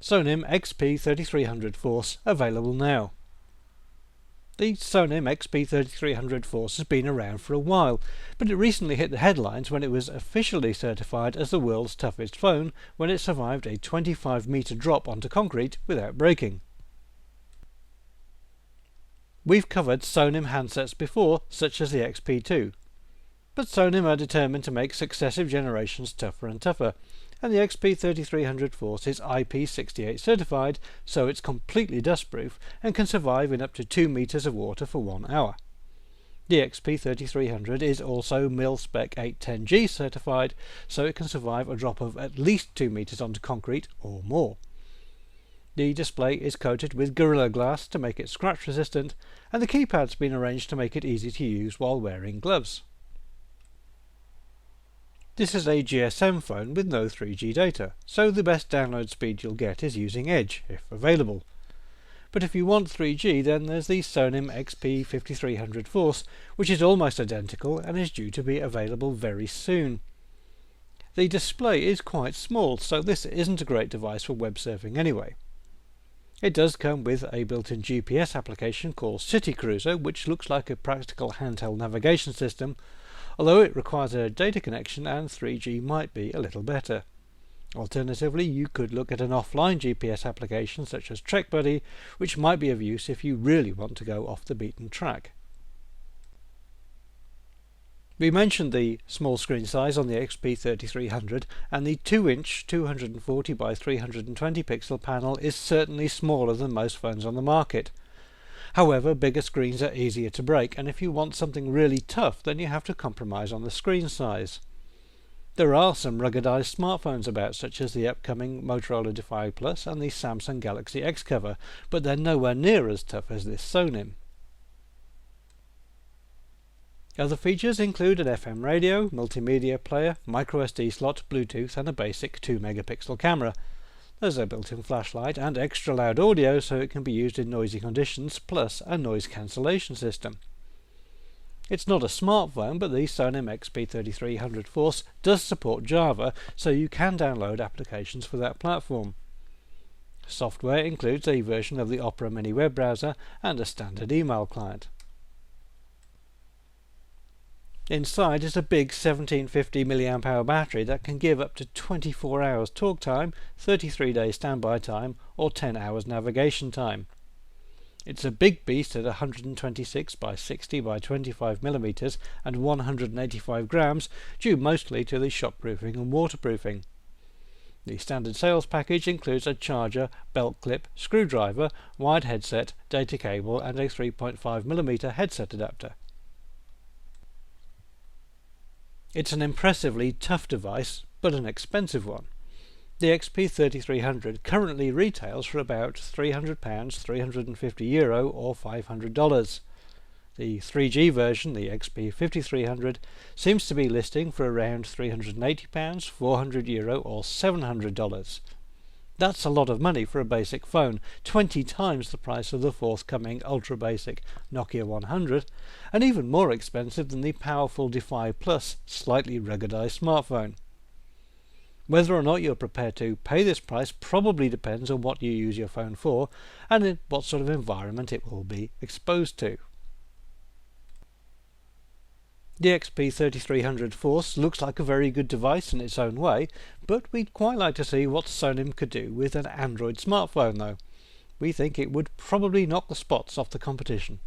Sonim XP3300 Force available now. The Sonim XP3300 Force has been around for a while, but it recently hit the headlines when it was officially certified as the world's toughest phone when it survived a 25-metre drop onto concrete without breaking. We've covered Sonim handsets before, such as the XP2, but Sonim are determined to make successive generations tougher and tougher, and the XP3300 Force is IP68 certified, so it's completely dustproof and can survive in up to 2 meters of water for 1 hour. The XP3300 is also mil-spec 810G certified, so it can survive a drop of at least 2 meters onto concrete or more. The display is coated with Gorilla Glass to make it scratch resistant, and the keypad's been arranged to make it easy to use while wearing gloves. This is a GSM phone with no 3G data, so the best download speed you'll get is using Edge, if available. But if you want 3G, then there's the Sonim XP3300 Force, which is almost identical and is due to be available very soon. The display is quite small, so this isn't a great device for web surfing anyway. It does come with a built-in GPS application called City Cruiser, which looks like a practical handheld navigation system, although it requires a data connection and 3G might be a little better. Alternatively, you could look at an offline GPS application such as TrekBuddy, which might be of use if you really want to go off the beaten track. We mentioned the small screen size on the XP3300, and the 2-inch 240 by 320 pixel panel is certainly smaller than most phones on the market. However, bigger screens are easier to break, and if you want something really tough, then you have to compromise on the screen size. There are some ruggedized smartphones about, such as the upcoming Motorola Defy Plus and the Samsung Galaxy X cover, but they're nowhere near as tough as this Sonim. Other features include an FM radio, multimedia player, microSD slot, Bluetooth and a basic 2-megapixel camera. There's a built-in flashlight and extra loud audio so it can be used in noisy conditions, plus a noise cancellation system. It's not a smartphone, but the Sonim XP3300 Force does support Java, so you can download applications for that platform. Software includes a version of the Opera Mini web browser and a standard email client. Inside is a big 1750 mAh battery that can give up to 24 hours talk time, 33 days standby time or 10 hours navigation time. It's a big beast at 126 by 60 by 25 mm and 185 grams, due mostly to the shockproofing and waterproofing. The standard sales package includes a charger, belt clip, screwdriver, wired headset, data cable and a 3.5mm headset adapter. It's an impressively tough device, but an expensive one. The XP3300 currently retails for about £300, €350 or $500. The 3G version, the XP5300, seems to be listing for around £380, €400 or $700. That's a lot of money for a basic phone, 20 times the price of the forthcoming ultra-basic Nokia 100, and even more expensive than the powerful Defy Plus slightly ruggedized smartphone. Whether or not you're prepared to pay this price probably depends on what you use your phone for and in what sort of environment it will be exposed to. The XP3300 Force looks like a very good device in its own way, but we'd quite like to see what Sonim could do with an Android smartphone though. We think it would probably knock the spots off the competition.